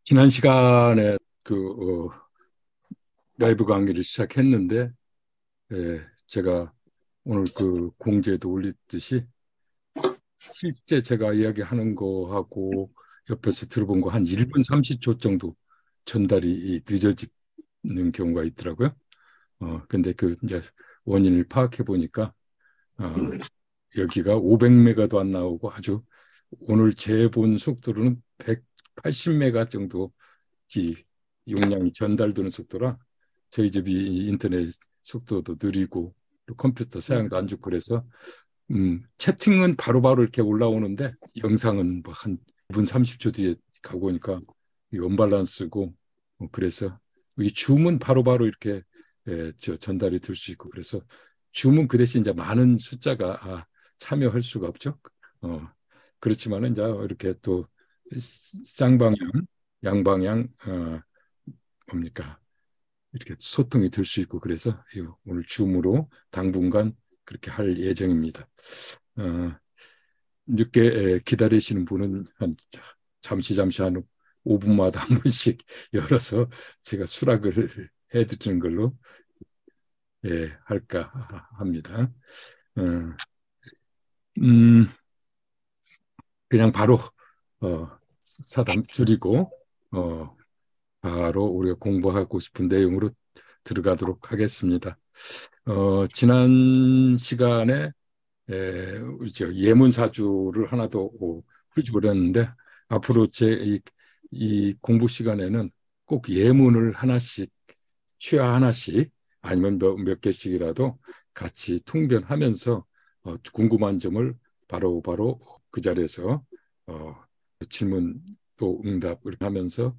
지난 시간에 라이브 강의를 시작했는데, 제가 오늘 그 공지에도 올렸듯이 실제 제가 이야기하는 거하고 옆에서 들어본 거 한 1분 30초 정도 전달이 늦어지는 경우가 있더라고요. 근데 그 이제 원인을 파악해 보니까 어, 여기가 500메가도 안 나오고 아주 오늘 재본 속도로는 180메가 정도 이 용량이 전달되는 속도라 저희 집이 인터넷 속도도 느리고 또 컴퓨터 사양도 안 좋고 그래서 채팅은 바로바로 이렇게 올라오는데 영상은 뭐한 2분 30초 뒤에 가고 오니까 이 언밸런스고 그래서 이 줌은 바로바로 이렇게 전달이 될 수 있고 그래서 줌은 그 대신 이제 많은 숫자가 참여할 수가 없죠. 어, 그렇지만은 이제 이렇게 또 쌍방향, 양방향 뭡니까 이렇게 소통이 될 수 있고 그래서 오늘 줌으로 당분간 그렇게 할 예정입니다. 어, 늦게 기다리시는 분은 한 잠시 한 5분마다 한 번씩 열어서 제가 수락을 해드리는 걸로 할까 합니다. 어, 음, 그냥 바로 사담 줄이고 어, 바로 우리가 공부하고 싶은 내용으로 들어가도록 하겠습니다. 지난 시간에 우리 예문사주를 하나 더 풀지 못했는데 앞으로 이 공부 시간에는 꼭 예문을 하나씩 취하 하나씩 아니면 몇 개씩이라도 같이 통변하면서 궁금한 점을 바로바로 그 자리에서 어, 질문 또 응답을 하면서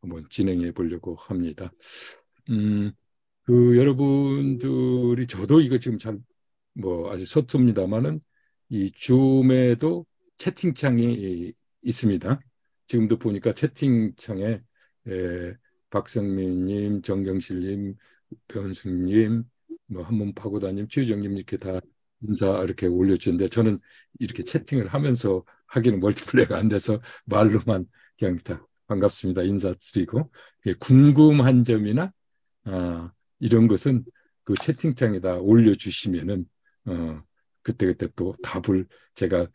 한번 진행해 보려고 합니다. 음, 여러분들이 저도 이거 지금 잘 뭐 아주 서툽니다만은 이 줌에도 채팅창이 있습니다. 지금도 보니까 채팅창에 박성민님, 정경실님, 변숙님, 뭐 한문파고다님, 최유정님 이렇게 다 인사 이렇게 올려주는데 저는 이렇게 채팅을 하면서 하기는 멀티플레이가 안 돼서 말로만 그냥 다 반갑습니다 인사드리고 궁금한 점이나 이런 것은 그 채팅창에다 올려주시면은 어, 그때그때 또 답을 제가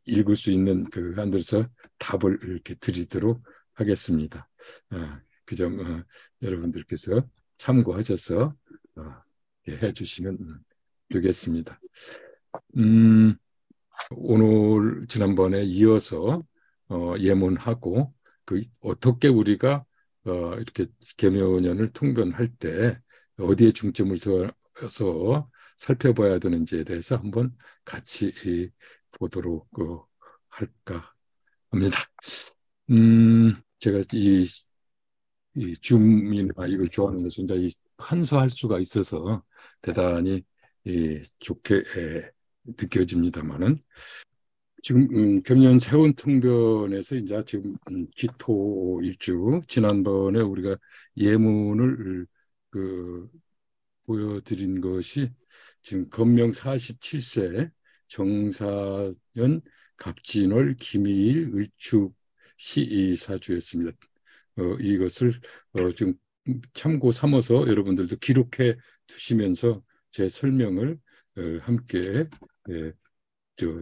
읽을 수 있는 그 한들서 답을 이렇게 드리도록 하겠습니다. 그 점 여러분들께서 참고하셔서 해주시면 되겠습니다. 음, 오늘 지난번에 이어서 예문하고 그 어떻게 우리가 이렇게 계묘년을 통변할 때 어디에 중점을 둬서 살펴봐야 되는지에 대해서 한번 같이 보도록 할까 합니다. 제가 이 줌이나 이걸 좋아하는 것은 이제 한서할 수가 있어서 대단히 좋게 느껴집니다만은 지금 금년 세운 통변에서 이제 지금 기토 일주 지난번에 우리가 예문을 그 보여드린 것이 지금 건명 47세 정사연 갑진월 김이일 을축 시사주였습니다. 이것을 좀 참고 삼아서 여러분들도 기록해 두시면서 제 설명을 함께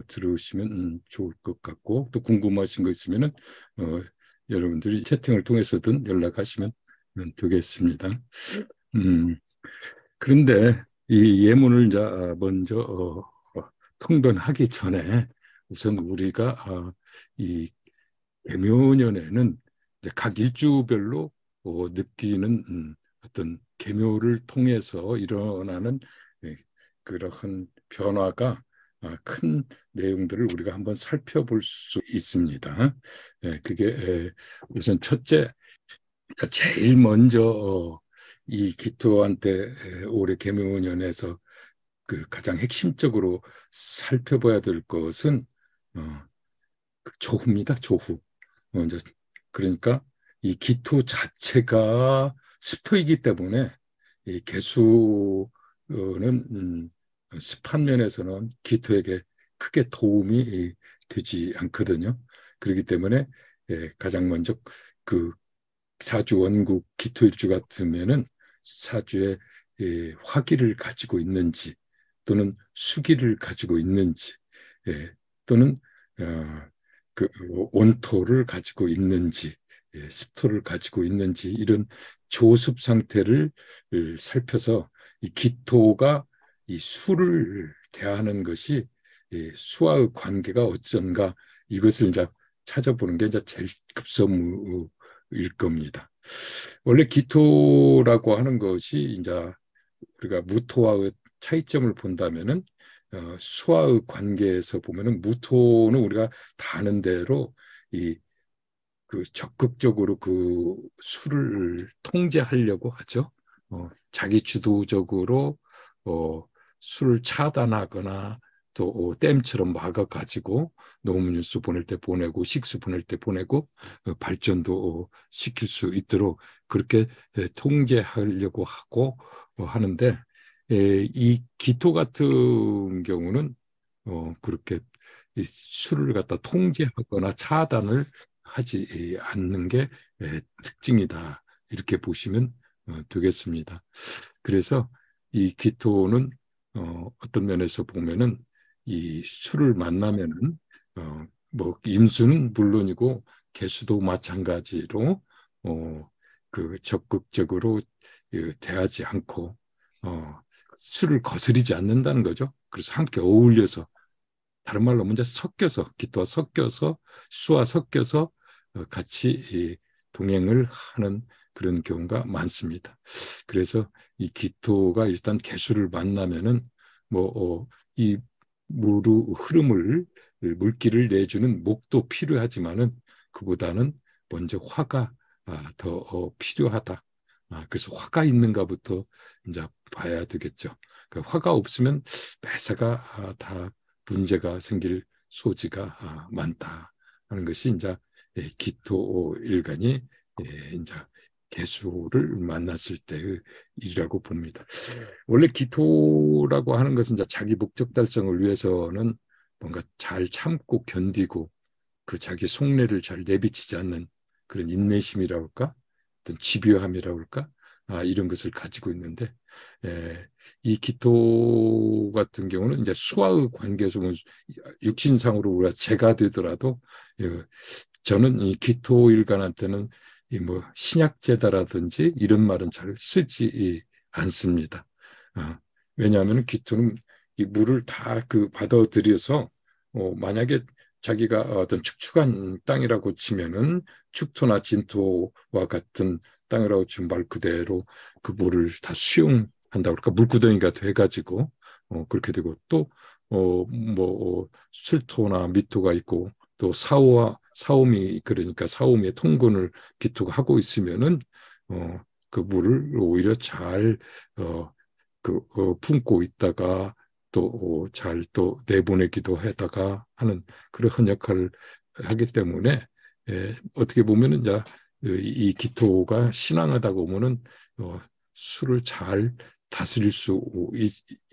들으시면 좋을 것 같고 또 궁금하신 거 있으면은 여러분들이 채팅을 통해서든 연락하시면 되겠습니다. 음, 그런데 이 예문을 이제 먼저 통변하기 전에 우선 우리가 이 계묘년에는 이제 각 일주별로 느끼는 어떤 계묘를 통해서 일어나는 예, 그러한 변화가 큰 내용들을 우리가 한번 살펴볼 수 있습니다. 그게 우선 첫째, 그러니까 제일 먼저 이 기토한테 올해 계묘년에서 그 가장 핵심적으로 살펴봐야 될 것은 어, 그 조후입니다. 조후. 이제 그러니까 이 기토 자체가 습토이기 때문에 이 개수는 습한 면에서는 기토에게 크게 도움이 되지 않거든요. 그렇기 때문에 가장 먼저 그 사주 원국 기토일주 같으면은 사주에 화기를 가지고 있는지 또는 수기를 가지고 있는지 또는 어, 그 온토를 가지고 있는지 습토를 가지고 있는지 이런 조습 상태를 살펴서 이 기토가 이 수를 대하는 것이 수와의 관계가 어쩐가 이것을 이제 찾아보는 게 이제 제일 급선무일 겁니다. 원래 기토라고 하는 것이 이제 우리가 무토와의 차이점을 본다면은 수와의 관계에서 보면은 무토는 우리가 다 아는 대로 이 그 적극적으로 그 수를 통제하려고 하죠. 자기 주도적으로 수를 차단하거나 또 댐처럼 막아가지고 농업뉴스 보낼 때 보내고 식수 보낼 때 보내고 발전도 시킬 수 있도록 그렇게 통제하려고 하고 하는데 이 기토 같은 경우는 그렇게 수를 갖다 통제하거나 차단을 하지 않는 게 특징이다. 이렇게 보시면 되겠습니다. 그래서 이 기토는 어떤 면에서 보면은 이 수를 만나면은 뭐 임수는 물론이고 개수도 마찬가지로 그 적극적으로 대하지 않고 수를 거스리지 않는다는 거죠. 그래서 함께 어울려서 다른 말로 먼저 섞여서 기토와 섞여서 수와 섞여서 같이 동행을 하는 그런 경우가 많습니다. 그래서 이 기토가 일단 개수를 만나면은 뭐이 물의 흐름을 물기를 내주는 목도 필요하지만은 그보다는 먼저 화가 더 필요하다. 그래서 화가 있는가부터 이제 봐야 되겠죠. 그러니까 화가 없으면 매사가 다 문제가 생길 소지가 많다 하는 것이 이제 기토 일간이 이제 개수를 만났을 때의 일이라고 봅니다. 원래 기토라고 하는 것은 이제 자기 목적 달성을 위해서는 뭔가 잘 참고 견디고 그 자기 속내를 잘 내비치지 않는 그런 인내심이라고 할까? 어떤 집요함이라고 할까? 이런 것을 가지고 있는데 이 기토 같은 경우는 이제 수와의 관계에서 육신상으로 우리가 재가 되더라도 저는 이 기토 일간한테는 이 뭐 신약제다라든지 이런 말은 잘 쓰지 않습니다. 왜냐하면 기토는 이 물을 다 그 받아들여서 만약에 자기가 어떤 축축한 땅이라고 치면은 축토나 진토와 같은 땅이라고 치면 말 그대로 그 물을 다 수용한다 그러니까 물구덩이가 돼가지고 그렇게 되고 또 뭐 술토나 미토가 있고 또 사오미 그러니까 사오미의 통근을 기토가 하고 있으면은 그 물을 오히려 잘 품고 있다가 또 잘 또 내보내기도 하다가 하는 그런 역할을 하기 때문에 어떻게 보면은 이제 이 기토가 신앙하다고 보면은 술을 잘 다스릴 수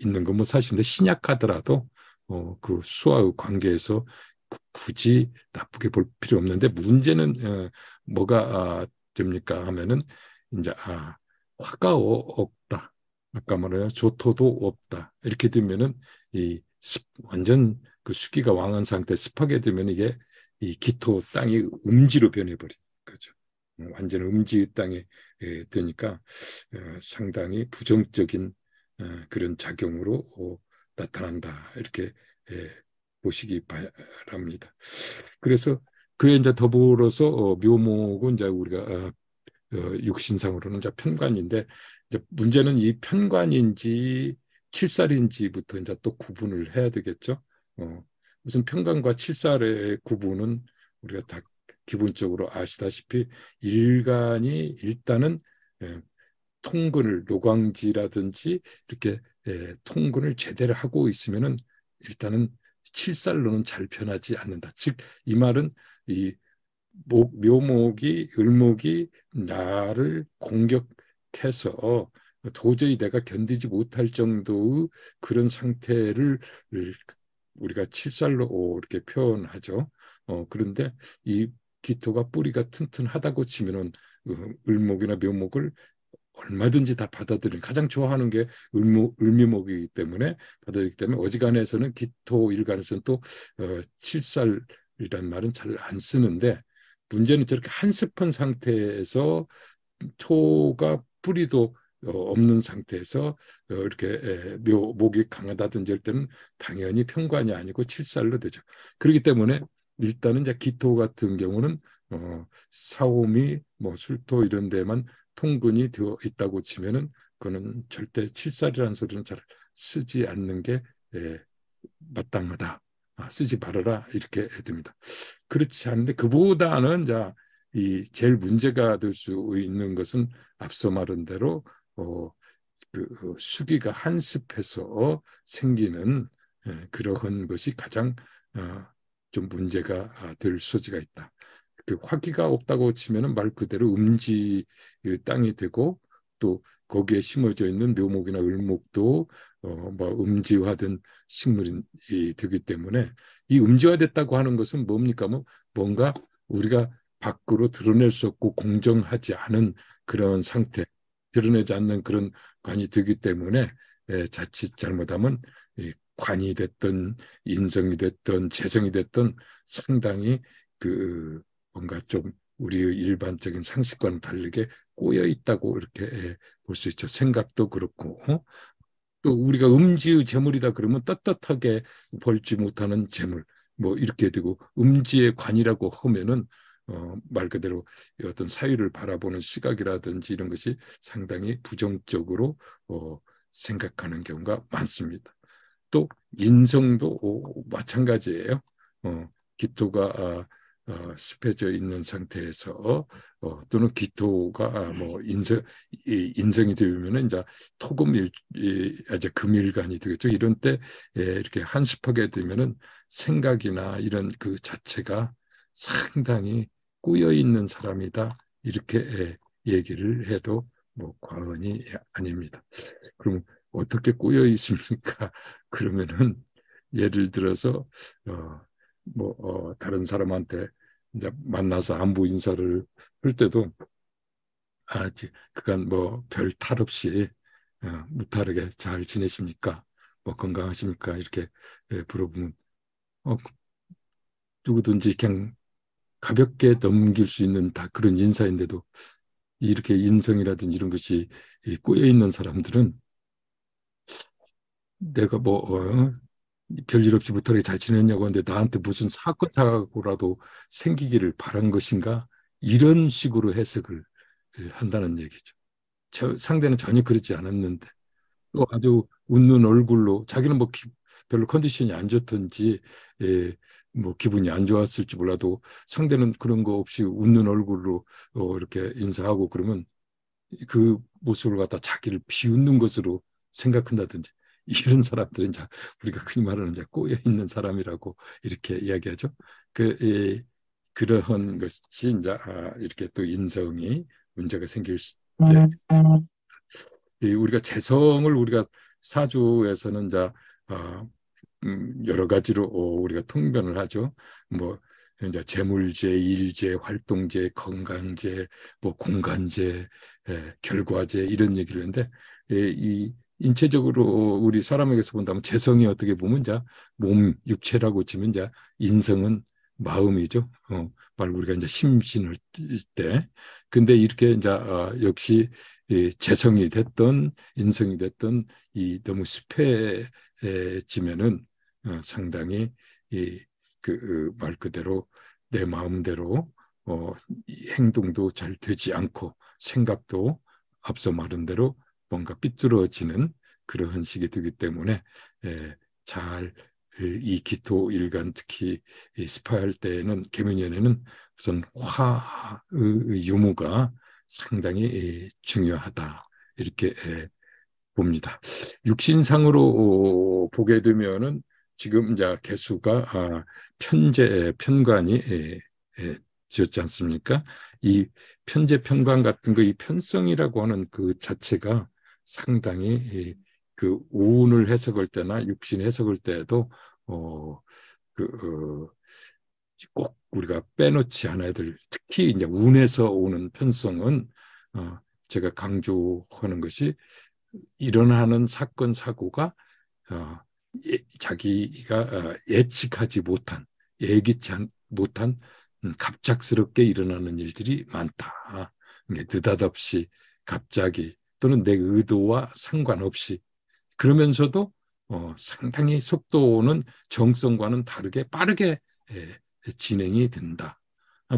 있는 건 뭐 사실인데 신약하더라도 그 수와의 관계에서 굳이 나쁘게 볼 필요 없는데 문제는 뭐가 됩니까 하면은 이제 화가 없다. 아까 말한 조토도 없다. 이렇게 되면은 이 완전 그 수기가 왕한 상태 습하게 되면 이게 이 기토 땅이 음지로 변해버린 거죠. 완전 음지 땅에 되니까 상당히 부정적인 그런 작용으로 나타난다. 이렇게 보시기 바랍니다. 그래서 그에 이제 더불어서 묘목은 이제 우리가 육신상으로는 이제 편관인데 이제 문제는 이 편관인지 칠살인지부터 이제 또 구분을 해야 되겠죠. 무슨 편관과 칠살의 구분은 우리가 다 기본적으로 아시다시피 일간이 일단은 예, 통근을 노광지라든지 이렇게 통근을 제대로 하고 있으면은 일단은 칠살로는 잘 변하지 않는다. 즉 이 말은 이 묘목이 을목이 나를 공격해서 도저히 내가 견디지 못할 정도의 그런 상태를 우리가 칠살로 이렇게 표현하죠. 그런데 이 기토가 뿌리가 튼튼하다고 치면은 을목이나 묘목을 얼마든지 다 받아들이는, 가장 좋아하는 게 을미목이기 때문에 받아들이기 때문에 어지간해서는 기토 일간에서는 또 칠살이라는 말은 잘 안 쓰는데, 문제는 저렇게 한습한 상태에서 토가 뿌리도 없는 상태에서 이렇게 목이 강하다든지 할 때는 당연히 편관이 아니고 칠살로 되죠. 그렇기 때문에 일단은 이제 기토 같은 경우는 사오미, 뭐 술토 이런 데만 통근이 되어 있다고 치면은 그거는 절대 칠살이라는 소리는 잘 쓰지 않는 게 마땅하다. 쓰지 말아라 이렇게 해둡니다. 그렇지 않은데 그보다는 자, 이 제일 문제가 될 수 있는 것은 앞서 말한 대로 수기가 한습해서 생기는 그러한 것이 가장 좀 문제가 될 소지가 있다. 그 화기가 없다고 치면은 말 그대로 음지 땅이 되고, 또 거기에 심어져 있는 묘목이나 을목도 뭐 음지화된 식물이 되기 때문에, 이 음지화됐다고 하는 것은 뭡니까? 뭐 뭔가 우리가 밖으로 드러낼 수 없고 공정하지 않은 그런 상태, 드러내지 않는 그런 관이 되기 때문에 자칫 잘못하면 관이 됐든 인성이 됐든 재성이 됐든 상당히 그 뭔가 좀 우리의 일반적인 상식과는 다르게 꼬여 있다고 이렇게 볼 수 있죠. 생각도 그렇고 또 우리가 음지의 재물이다 그러면 떳떳하게 벌지 못하는 재물, 뭐 이렇게 되고, 음지의 관이라고 하면은 말 그대로 어떤 사유를 바라보는 시각이라든지 이런 것이 상당히 부정적으로 생각하는 경우가 많습니다. 또 인성도 마찬가지예요. 기토가 습해져 있는 상태에서 또는 기토가 뭐 인성이 되면은 이제 토금 이제 금일간이 되겠죠. 이런 때 이렇게 한습하게 되면은 생각이나 이런 그 자체가 상당히 꾸여 있는 사람이다. 이렇게 얘기를 해도 뭐 과언이 아닙니다. 그럼 어떻게 꾸여 있습니까? 그러면은 예를 들어서 다른 사람한테 이제 만나서 안부 인사를 할 때도 그간 뭐 별 탈 없이 무탈하게 잘 지내십니까? 뭐 건강하십니까? 이렇게 물어보면 그 누구든지 그냥 가볍게 넘길 수 있는 다 그런 인사인데도 이렇게 인성이라든지 이런 것이 꼬여 있는 사람들은 내가 뭐 별일 없이 무탈하게 잘 지냈냐고 하는데 나한테 무슨 사건 사고라도 생기기를 바란 것인가, 이런 식으로 해석을 한다는 얘기죠. 상대는 전혀 그렇지 않았는데 또 아주 웃는 얼굴로 자기는 뭐 별로 컨디션이 안 좋든지 뭐 기분이 안 좋았을지 몰라도 상대는 그런 거 없이 웃는 얼굴로 이렇게 인사하고 그러면 그 모습을 갖다 자기를 비웃는 것으로 생각한다든지, 이런 사람들은 이제 우리가 흔히 말하는 이제 꼬여 있는 사람이라고 이렇게 이야기하죠. 그러한 것이 이제 이렇게 또 인성이 문제가 생길 때 우리가 재성을 우리가 사주에서는 이제 여러 가지로 우리가 통변을 하죠. 뭐 이제 재물재, 일재, 활동재, 건강재, 뭐 공간재, 결과재 이런 얘기를 하는데 이 인체적으로 우리 사람에게서 본다면 재성이 어떻게 보면 이제 몸 육체라고 치면 이제 인성은 마음이죠. 말 우리가 이제 심신을 때, 근데 이렇게 이제 역시 재성이 됐던 인성이 됐던 이 너무 습해지면은 상당히 말 그대로 내 마음대로 행동도 잘 되지 않고 생각도 앞서 말한 대로 뭔가 삐뚤어지는 그러한 식이 되기 때문에 잘 이 기토 일간 특히 습할 때는 계명년에는 우선 화의 유무가 상당히 중요하다 이렇게 봅니다. 육신상으로 보게 되면은 지금 이제 개수가 편관이 지었지 않습니까? 이 편재 편관 같은 거, 이 편성이라고 하는 그 자체가 상당히 그 우운을 해석할 때나 육신 해석할 때에도 어, 그, 꼭 우리가 빼놓지 않아야 될, 특히 이제 운에서 오는 편성은 제가 강조하는 것이 일어나는 사건 사고가 어, 자기가 예측하지 못한, 예기치 못한 갑작스럽게 일어나는 일들이 많다. 느닷없이 갑자기 또는 내 의도와 상관없이, 그러면서도 상당히 속도는 정성과는 다르게 빠르게 예, 진행이 된다.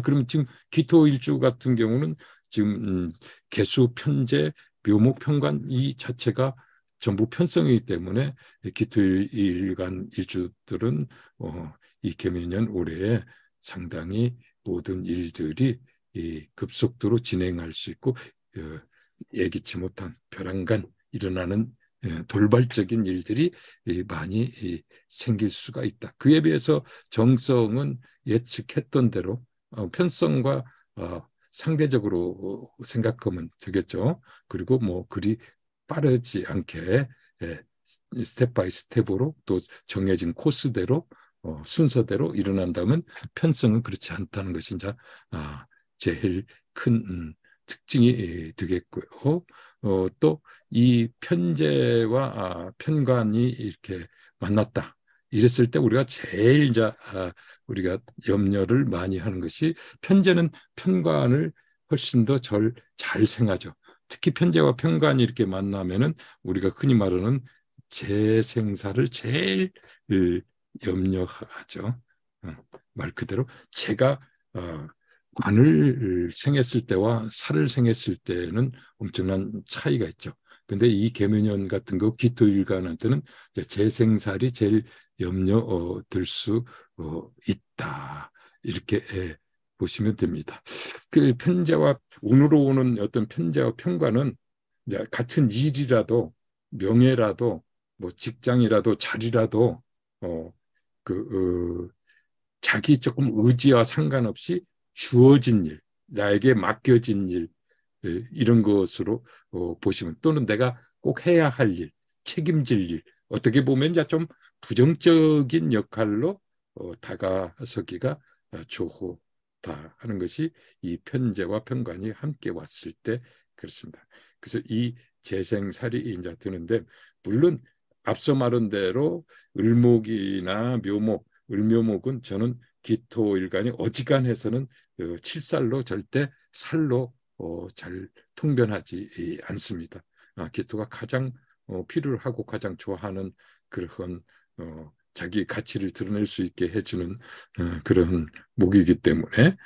그럼 지금 기토일주 같은 경우는 지금 개수, 편재, 묘목, 편관 이 자체가 전부 편성이기 때문에 기토일간 일주들은 이 개묘년 올해에 상당히 모든 일들이 급속도로 진행할 수 있고 예기치 못한 벼랑간 일어나는 돌발적인 일들이 많이 생길 수가 있다. 그에 비해서 정성은 예측했던 대로 편성과 상대적으로 생각하면 되겠죠. 그리고 뭐 그리 빠르지 않게 스텝 바이 스텝으로 또 정해진 코스대로 순서대로 일어난다면 편성은 그렇지 않다는 것이 이제 제일 큰 특징이 되겠고요. 또 이 편제와 편관이 이렇게 만났다. 이랬을 때 우리가 제일 이제 우리가 염려를 많이 하는 것이, 편제는 편관을 훨씬 더 잘 생하죠. 특히 편제와 편관이 이렇게 만나면은 우리가 흔히 말하는 재생사를 제일 염려하죠. 말 그대로 제가 관을 생했을 때와 살을 생했을 때는 엄청난 차이가 있죠. 근데 이 계묘년 같은 거 기토일간한테는 재생살이 제일 염려 될수 있다. 이렇게 보시면 됩니다. 그 편제와 운으로 오는 어떤 편제와 편과는 같은 일이라도 명예라도 뭐 직장이라도 자리라도 어, 그 자기 조금 의지와 상관없이 주어진 일, 나에게 맡겨진 일, 이런 것으로 보시면, 또는 내가 꼭 해야 할 일, 책임질 일, 어떻게 보면 이제 좀 부정적인 역할로 다가서기가 좋다 하는 것이 이 편제와 편관이 함께 왔을 때 그렇습니다. 그래서 이 재생살이 이제 드는데, 물론 앞서 말한 대로 을목이나 묘목, 을묘목은 저는 기토일간이 어지간해서는 칠살로 절대 살로 잘 통변하지 않습니다. 기토가 가장 필요를 하고 가장 좋아하는 그런 자기 가치를 드러낼 수 있게 해주는 그런 목이기 때문에,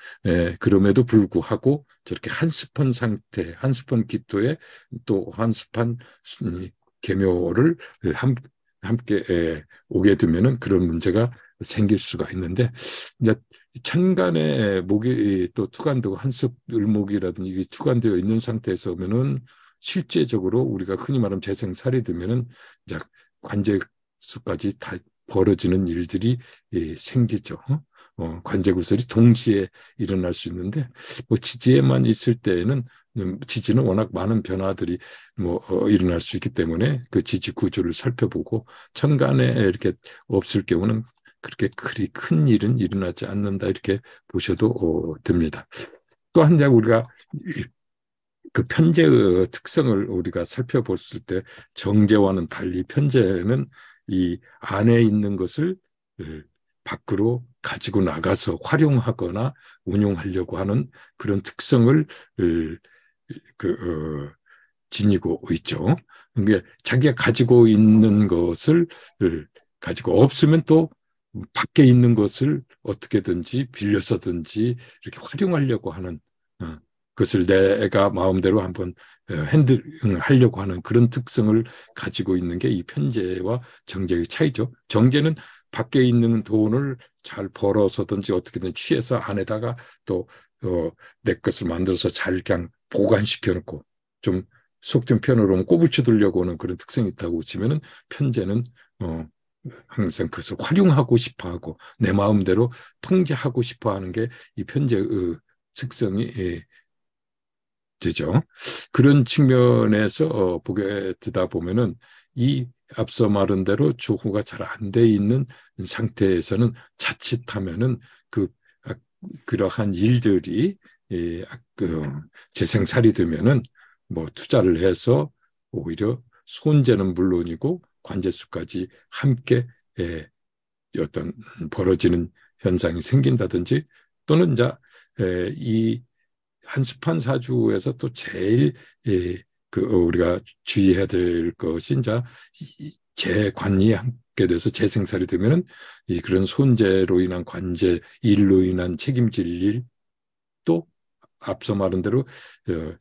그럼에도 불구하고 저렇게 한습한 상태, 한습한 기토에 또 한습한 계묘를 함께 오게 되면은 그런 문제가 생길 수가 있는데, 이제 천간에 목이 또 투관되고 한습 을목이라든지 이게 투관되어 있는 상태에서 오면은 실제적으로 우리가 흔히 말하는 재생살이 되면은 이제 관제수까지 다 벌어지는 일들이 생기죠. 관제구설이 동시에 일어날 수 있는데, 뭐 지지에만 있을 때에는 지지는 워낙 많은 변화들이 일어날 수 있기 때문에 그 지지 구조를 살펴보고, 천간에 이렇게 없을 경우는 그렇게 그리 큰 일은 일어나지 않는다 이렇게 보셔도 됩니다. 또 한 가지 우리가 그 편제의 특성을 우리가 살펴봤을 때, 정제와는 달리 편제는 이 안에 있는 것을 밖으로 가지고 나가서 활용하거나 운용하려고 하는 그런 특성을 지니고 있죠. 그러니까 자기가 가지고 있는 것을 가지고 없으면 또 밖에 있는 것을 어떻게든지 빌려서든지 이렇게 활용하려고 하는 그것을 내가 마음대로 한번 핸들하려고 하는 그런 특성을 가지고 있는 게 이 편제와 정제의 차이죠. 정제는 밖에 있는 돈을 잘 벌어서든지 어떻게든 취해서 안에다가 또 내 것을 만들어서 잘 그냥 보관시켜 놓고, 좀 속된 표현으로 꼬부쳐 두려고 하는 그런 특성이 있다고 치면은, 편제는 항상 그것을 활용하고 싶어하고 내 마음대로 통제하고 싶어하는 게 이 편제의 특성이 되죠. 그런 측면에서 보게 되다 보면은 이 앞서 말한 대로 조후가 잘 안 돼 있는 상태에서는 자칫하면은 그 그러한 일들이 그 재생살이 되면은 뭐 투자를 해서 오히려 손재는 물론이고 관재수까지 함께 어떤 벌어지는 현상이 생긴다든지 또는 이제 이 한스판 사주에서 또 제일 그 우리가 주의해야 될 것이 이제 재관이 함께 돼서 재생살이 되면은 이 그런 손재로 인한 관재 일로 인한 책임질 일 또 앞서 말한 대로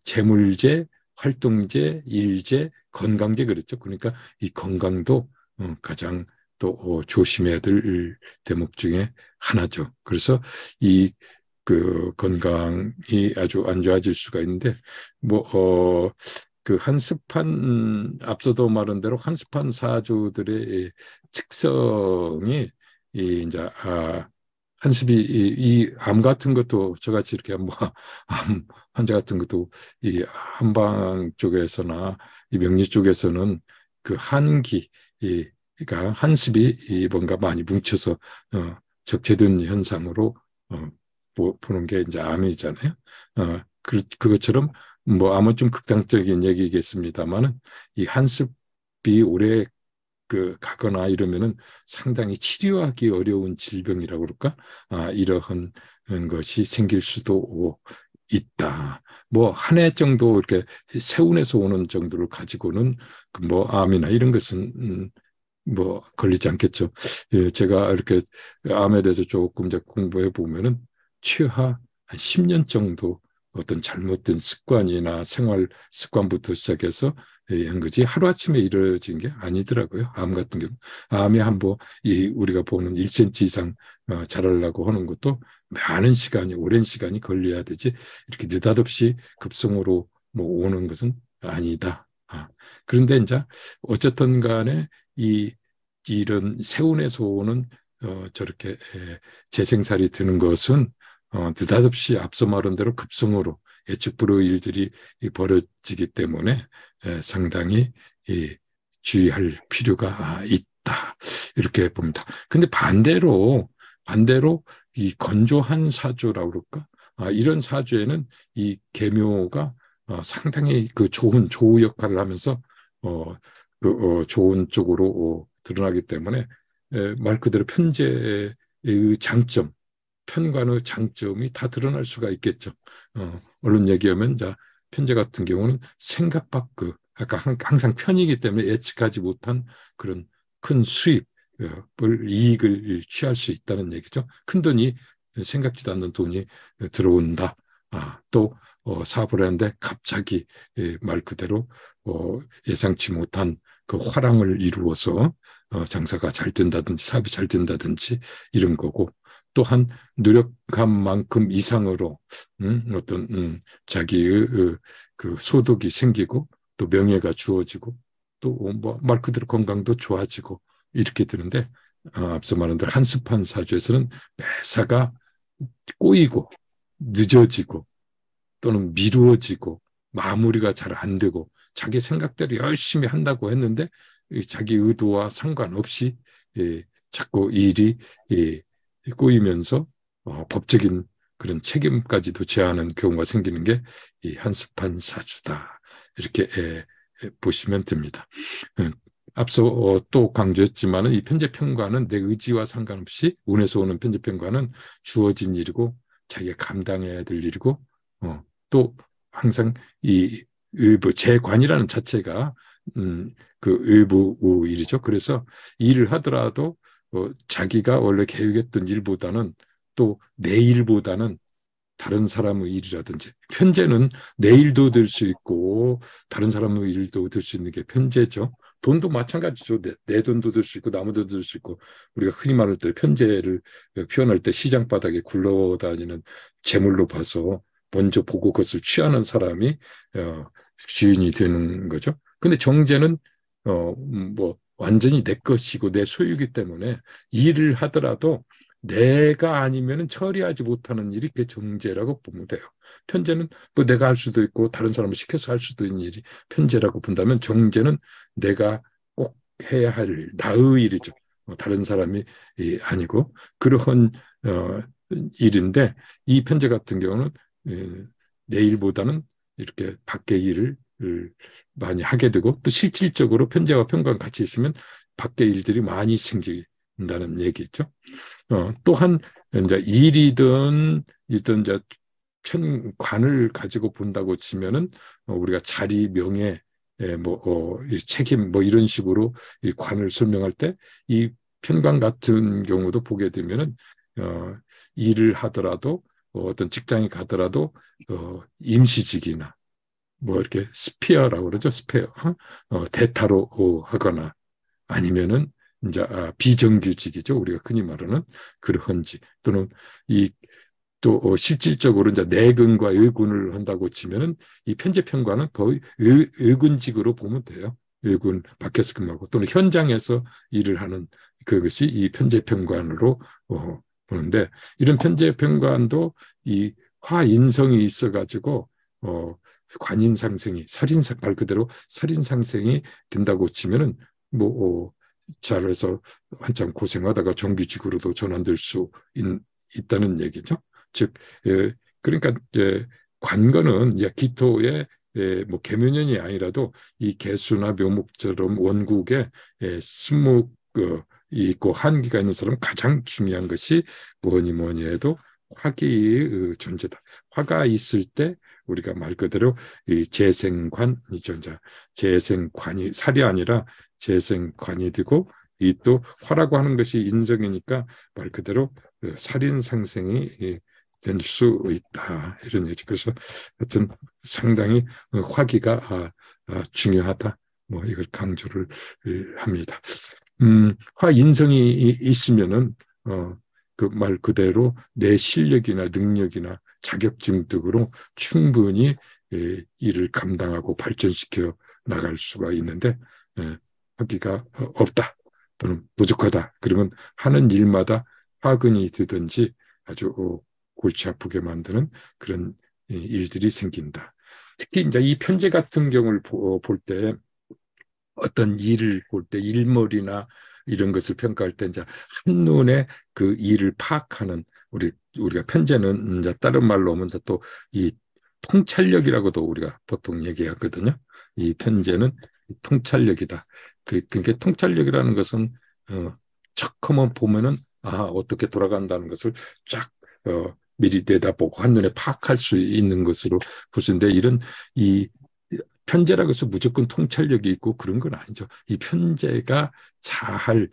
재물재, 활동재, 일재, 건강재 그랬죠. 그러니까 이 건강도 가장 또 조심해야 될 대목 중에 하나죠. 그래서 이 그 건강이 아주 안 좋아질 수가 있는데 뭐 그 한스판 앞서도 말한 대로 한스판 사주들의 특성이 이 이제 한습이 이암 같은 것도 저같이 이렇게 뭐 암 환자 같은 것도 이 한방 쪽에서나 이 명리 쪽에서는 그 한기 이 그러니까 한습이 이 뭔가 많이 뭉쳐서 적재된 현상으로 보는 게 이제 암이잖아요. 그것처럼 뭐 암은 좀 극단적인 얘기겠습니다만은 이 한습이 오래 그 가거나 이러면은 상당히 치료하기 어려운 질병이라고 그럴까? 이러한 것이 생길 수도 있다. 뭐 한 해 정도 이렇게 세운에서 오는 정도를 가지고는 그뭐 암이나 이런 것은 뭐 걸리지 않겠죠. 예, 제가 이렇게 암에 대해서 조금 이제 공부해 보면은 최하 한 10년 정도 어떤 잘못된 습관이나 생활 습관부터 시작해서 한 거지 하루아침에 이루어진 게 아니더라고요. 암 같은 경우. 암이 한번 이 우리가 보는 1cm 이상 자라려고 하는 것도 많은 시간이 오랜 시간이 걸려야 되지 이렇게 느닷없이 급성으로 뭐 오는 것은 아니다. 그런데 이제 어쨌든 간에 이 이런 세운에서 오는 저렇게 재생살이 되는 것은 느닷없이 앞서 말한 대로 급성으로 예측불허 일들이 벌어지기 때문에 상당히 주의할 필요가 있다. 이렇게 봅니다. 근데 반대로 이 건조한 사주라고 그럴까? 이런 사주에는 이 계묘가 상당히 그 좋은 조우 역할을 하면서 좋은 쪽으로 드러나기 때문에 말 그대로 편제의 장점, 편관의 장점이 다 드러날 수가 있겠죠. 얼른 얘기하면 자, 편제 같은 경우는 생각 밖의 아까 항상 편이기 때문에 예측하지 못한 그런 큰 수입을 이익을 취할 수 있다는 얘기죠. 큰 돈이 생각지도 않는 돈이 들어온다. 또 사업을 하는데 갑자기 말 그대로 예상치 못한 그 화랑을 이루어서 장사가 잘 된다든지 사업이 잘 된다든지 이런 거고 또한 노력한 만큼 이상으로 어떤 자기의 그 소득이 생기고 또 명예가 주어지고 또 뭐 말 그대로 건강도 좋아지고 이렇게 되는데 앞서 말한 대로 한스판 사주에서는 매사가 꼬이고 늦어지고 또는 미루어지고 마무리가 잘 안 되고 자기 생각대로 열심히 한다고 했는데 자기 의도와 상관없이 자꾸 일이 꼬이면서 법적인 그런 책임까지도 제하는 경우가 생기는 게 이 한스판 사주다. 이렇게 보시면 됩니다. 앞서 또 강조했지만 이 편제평가는 내 의지와 상관없이 운에서 오는 편제평가는 주어진 일이고 자기가 감당해야 될 일이고 또 항상 이 의부 재관이라는 자체가 그 의부 일이죠. 그래서 일을 하더라도 자기가 원래 계획했던 일보다는 또 내 일보다는 다른 사람의 일이라든지 편제는 내 일도 될 수 있고 다른 사람의 일도 될 수 있는 게 편제죠. 돈도 마찬가지죠. 내 돈도 될 수 있고 남의 돈도 될 수 있고 우리가 흔히 말할 때 편제를 표현할 때 시장 바닥에 굴러다니는 재물로 봐서 먼저 보고 그것을 취하는 사람이 주인이 되는 거죠. 근데 정제는 뭐 완전히 내 것이고 내 소유이기 때문에 일을 하더라도 내가 아니면 처리하지 못하는 일이 그게 정제라고 보면 돼요. 편제는 뭐 내가 할 수도 있고 다른 사람을 시켜서 할 수도 있는 일이 편제라고 본다면 정제는 내가 꼭 해야 할 나의 일이죠. 다른 사람이 아니고 그러한 일인데 이 편제 같은 경우는 내일보다는 이렇게 밖의 일을 많이 하게 되고 또 실질적으로 편제와 편관 같이 있으면 밖의 일들이 많이 생긴다는 얘기죠. 또한 이제 일이든 이제 편관을 가지고 본다고 치면은 우리가 자리, 명예, 이 책임 뭐 이런 식으로 이 관을 설명할 때 이 편관 같은 경우도 보게 되면은 일을 하더라도 어떤 직장에 가더라도 임시직이나 뭐 이렇게 스피어라고 그러죠. 스페어 대타로 하거나 아니면은 이제 비정규직이죠. 우리가 흔히 말하는 그런지 또는 이 또 실질적으로 이제 내근과 의군을 한다고 치면은 이 편제편과는 거의 의군직으로 보면 돼요. 의군 밖에서 근무하고 또는 현장에서 일을 하는 그것이 이 편제편관으로 보는데 이런 편제편관도 이 화인성이 있어가지고 관인상생이 살인상 말 그대로 살인상생이 된다고 치면은 뭐 잘해서 한참 고생하다가 정규직으로도 전환될 수 있다는 얘기죠. 즉, 그러니까 관건은 이제 기토의 뭐 계면연이 아니라도 이 개수나 묘목처럼 원국에 승목 있고 한기가 있는 사람은 가장 중요한 것이 뭐니 해도 화기의 존재다. 화가 있을 때 우리가 말 그대로 이 재생관이죠. 이제 재생관이 살이 아니라 재생관이 되고 이 또 화라고 하는 것이 인성이니까 말 그대로 살인 상생이 될 수 있다 이런 얘기. 그래서 하여튼 상당히 화기가 중요하다. 뭐 이걸 강조를 합니다. 화인성이 있으면은 그 말 그대로 내 실력이나 능력이나 자격증 등으로 충분히 일을 감당하고 발전시켜 나갈 수가 있는데 화기가 없다 또는 부족하다 그러면 하는 일마다 화근이 되든지 아주 골치 아프게 만드는 그런 일들이 생긴다. 특히 이제 이 편제 같은 경우를 볼 때 어떤 일을 볼 때 일머리나 이런 것을 평가할 때 이제 한눈에 그 일을 파악하는 우리가 편제는 이제 다른 말로 하면 또 이 통찰력이라고도 우리가 보통 얘기하거든요. 이 편제는 통찰력이다. 그러니까 통찰력이라는 것은 척 한번 보면은 어떻게 돌아간다는 것을 쫙 미리 내다보고 한눈에 파악할 수 있는 것으로 볼 수 있는데 이런 이 편제라고 해서 무조건 통찰력이 있고 그런 건 아니죠. 이 편제가 잘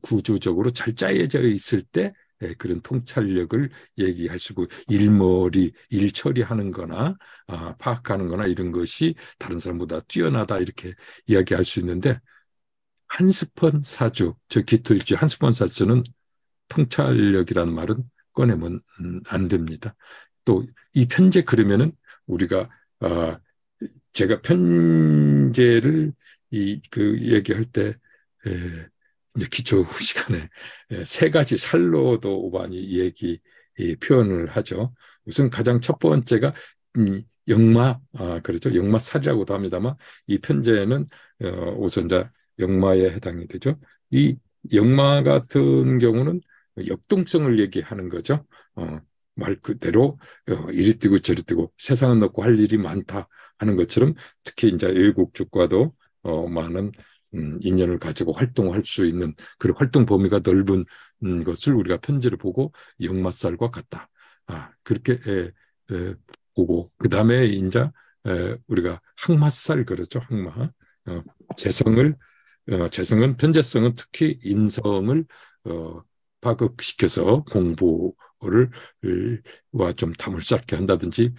구조적으로 잘 짜여져 있을 때 그런 통찰력을 얘기할 수 있고 일머리, 일 처리하는 거나 파악하는 거나 이런 것이 다른 사람보다 뛰어나다 이렇게 이야기할 수 있는데 한스펀 사주, 저 기토일주 한스펀 사주는 통찰력이라는 말은 꺼내면 안 됩니다. 또 이 편제 그러면은 우리가 제가 편제를 얘기할 때 이제 기초 시간에 세 가지 살로도 많이 표현을 하죠. 우선 가장 첫 번째가 역마 그렇죠. 역마살이라고도 합니다만 이 편제는 우선자 역마에 해당이 되죠. 이 역마 같은 경우는 역동성을 얘기하는 거죠. 말 그대로 이리 뛰고 저리 뛰고 세상은 넓고 할 일이 많다 하는 것처럼 특히 이제 외국적과도 많은 인연을 가지고 활동할 수 있는 그런 활동 범위가 넓은 것을 우리가 편지를 보고 역마살과 같다. 그렇게 보고 그 다음에 이제 우리가 항마살 그러죠. 항마 재성을 재성은 편재성은 특히 인성을 파급시켜서 공부를 와좀 담을 쌓게 한다든지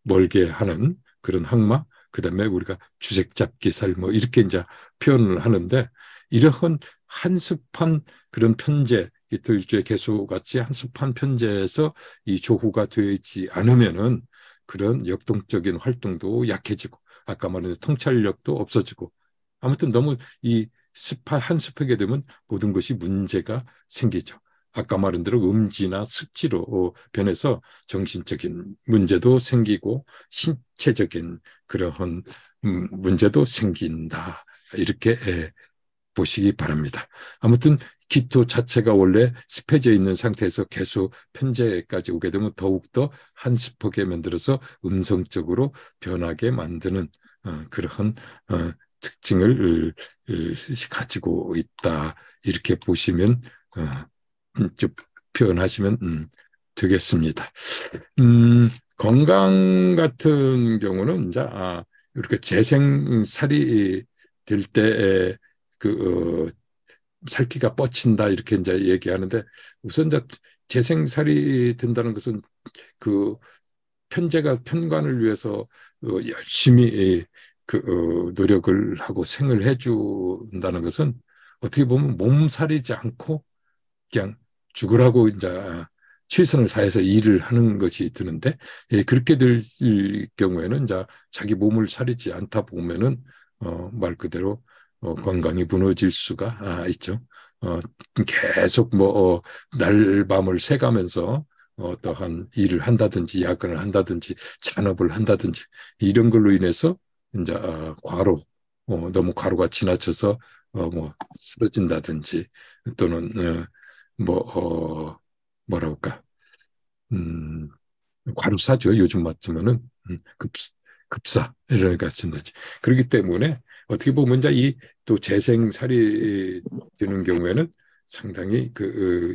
멀게 하는 그런 항마 그다음에 우리가 주색 잡기 살 뭐 이렇게 이제 표현을 하는데 이러한 한습한 그런 편제 이토일주의 개수같이 한습한 편제에서 이 조후가 되어 있지 않으면은 그런 역동적인 활동도 약해지고 아까 말한 통찰력도 없어지고 아무튼 너무 이 한습하게 되면 모든 것이 문제가 생기죠. 아까 말한 대로 음지나 습지로 변해서 정신적인 문제도 생기고 신체적인 그러한 문제도 생긴다. 이렇게 보시기 바랍니다. 아무튼 기토 자체가 원래 습해져 있는 상태에서 계속 편재까지 오게 되면 더욱더 한습하게 만들어서 음성적으로 변하게 만드는 그러한 특징을 가지고 있다. 이렇게 보시면 좀 표현하시면 되겠습니다. 건강 같은 경우는 이제 이렇게 재생살이 될 때 그 살기가 뻗친다 이렇게 이제 얘기하는데 우선 이제 재생살이 된다는 것은 그 편관을 위해서 열심히 노력을 하고 생을 해준다는 것은 어떻게 보면 몸살이지 않고 그냥 죽으라고 이제 최선을 다해서 일을 하는 것이 드는데 그렇게 될 경우에는 이제 자기 몸을 사리지 않다 보면은 말 그대로 건강이 무너질 수가 있죠. 계속 뭐 날밤을 새가면서 어떠한 일을 한다든지 야근을 한다든지 잔업을 한다든지 이런 걸로 인해서 이제 과로 너무 과로가 지나쳐서 뭐 쓰러진다든지 또는 뭐 뭐라 할까 과로사죠. 요즘 맞으면은 급사 이런 것같은지 그렇기 때문에 어떻게 보면 이제 이 또 재생살이 되는 경우에는 상당히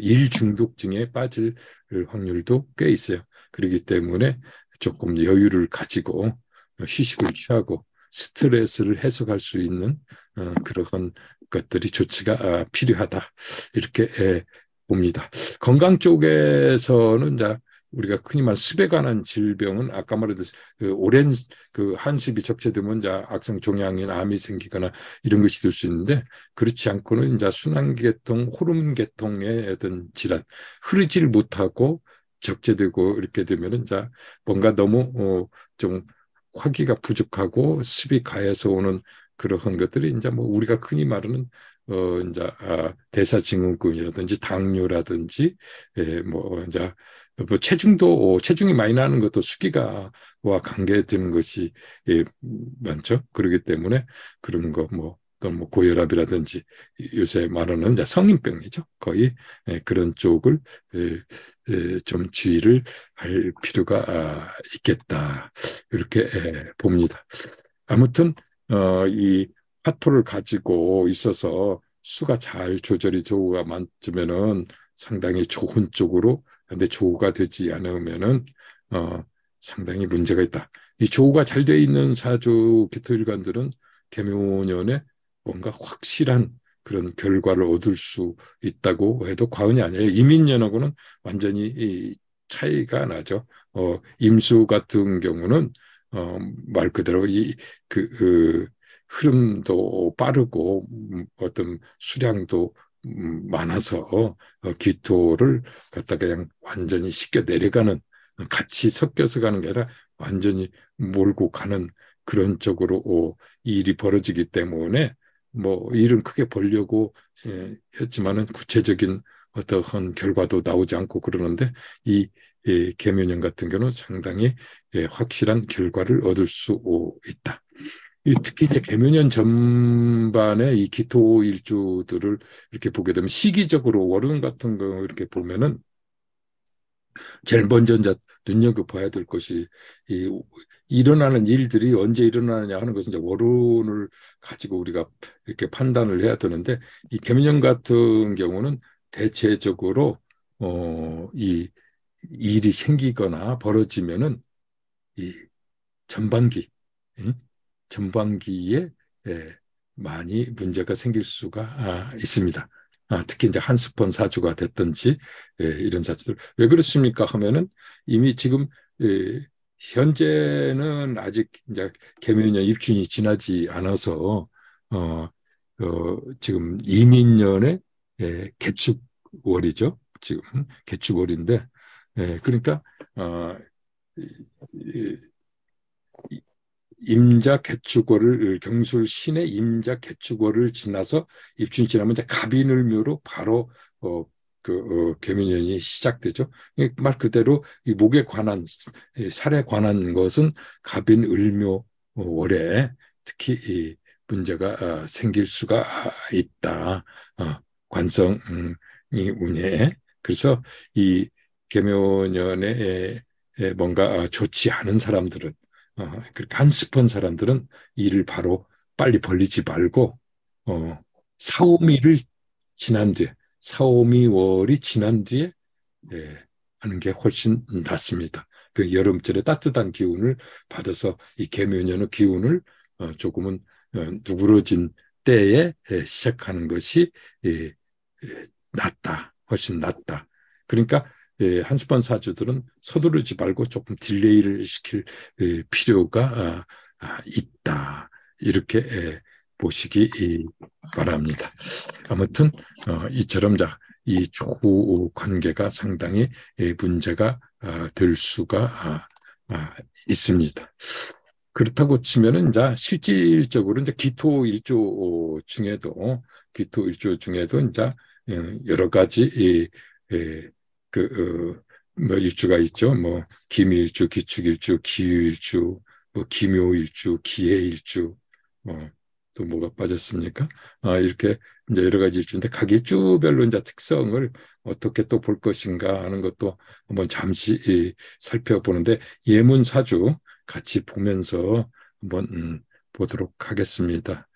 일 중독증에 빠질 확률도 꽤 있어요. 그렇기 때문에 조금 여유를 가지고 휴식을 취하고 스트레스를 해소할 수 있는 그러한 것들이 조치가 필요하다. 이렇게 봅니다. 건강 쪽에서는 이제 우리가 흔히 말 습에 관한 질병은 아까 말했듯이 오랜 한습이 적재되면 이제 악성 종양이나 암이 생기거나 이런 것이 될 수 있는데 그렇지 않고는 이제 순환계통, 호르몬계통의 어떤 질환, 흐르지를 못하고 적재되고 이렇게 되면은 이제 뭔가 너무 좀 화기가 부족하고 습이 가해서 오는 그러한 것들이 이제 뭐 우리가 흔히 말하는 이제 대사증후군이라든지 당뇨라든지 뭐 이제 뭐 체중이 많이 나는 것도 수기가와 관계되는 것이 많죠. 그렇기 때문에 그런 거 뭐 또 뭐 고혈압이라든지 요새 말하는 이제 성인병이죠. 거의 그런 쪽을 좀 주의를 할 필요가 있겠다. 이렇게 봅니다. 아무튼 이 화토를 가지고 있어서 수가 잘 조절이 조우가 맞으면은 상당히 좋은 쪽으로 근데 조우가 되지 않으면은 상당히 문제가 있다. 이 조우가 잘 돼 있는 사주 기토일관들은 계묘년에 뭔가 확실한 그런 결과를 얻을 수 있다고 해도 과언이 아니에요. 이민년하고는 완전히 이 차이가 나죠. 임수 같은 경우는 말 그대로 그 흐름도 빠르고 어떤 수량도 많아서 기토를 갖다 그냥 완전히 씻겨 내려가는 같이 섞여서 가는 게 아니라 완전히 몰고 가는 그런 쪽으로 일이 벌어지기 때문에 뭐 일은 크게 벌려고 했지만은 구체적인 어떠한 결과도 나오지 않고 그러는데 이 계면형 같은 경우는 상당히 확실한 결과를 얻을 수 있다. 특히 이제 계면년 전반의 이 기토 일주들을 이렇게 보게 되면 시기적으로 월운 같은 거 이렇게 보면은 제일 먼저 이제 눈여겨봐야 될 것이 이 일어나는 일들이 언제 일어나느냐 하는 것은 이제 월운을 가지고 우리가 이렇게 판단을 해야 되는데 이 계면년 같은 경우는 대체적으로 이 일이 생기거나 벌어지면은 이 전반기 전반기에 많이 문제가 생길 수가 있습니다. 특히 이제 한스폰 사주가 됐든지 이런 사주들 왜 그렇습니까 하면은 이미 지금 현재는 아직 이제 개묘년 입춘이 지나지 않아서 지금 이민년의 개축월이죠. 지금 개축월인데 그러니까 임자 개축월을 경술 신의 임자 개축월을 지나서 입춘이 지나면 이제 갑인을묘로 바로 계민년이 시작되죠. 말 그대로 이 목에 관한 살에 관한 것은 갑인을묘 월에 특히 문제가 생길 수가 있다. 관성이 운에. 그래서 이 계묘년에 뭔가 좋지 않은 사람들은 그렇게 한습한 사람들은 일을 바로 빨리 벌리지 말고 사오미를 지난 뒤에 사오미월이 지난 뒤에 하는 게 훨씬 낫습니다. 그 여름철에 따뜻한 기운을 받아서 이 계묘년의 기운을 조금은 누그러진 때에 시작하는 것이 낫다. 훨씬 낫다. 그러니까 한스판 사주들은 서두르지 말고 조금 딜레이를 시킬 필요가 있다. 이렇게 보시기 바랍니다. 아무튼 이처럼 이 조 관계가 상당히 문제가 될 수가 있습니다. 그렇다고 치면은 이제 실질적으로 이제 기토일조 중에도 이제 여러 가지 뭐 일주가 있죠. 뭐 김일주, 기축일주, 기유일주, 뭐 기묘일주, 기해일주, 또 뭐가 빠졌습니까? 이렇게 이제 여러 가지 일주인데 각 일주별로 이제 특성을 어떻게 또 볼 것인가 하는 것도 한번 잠시 살펴보는데 예문사주 같이 보면서 한번 보도록 하겠습니다.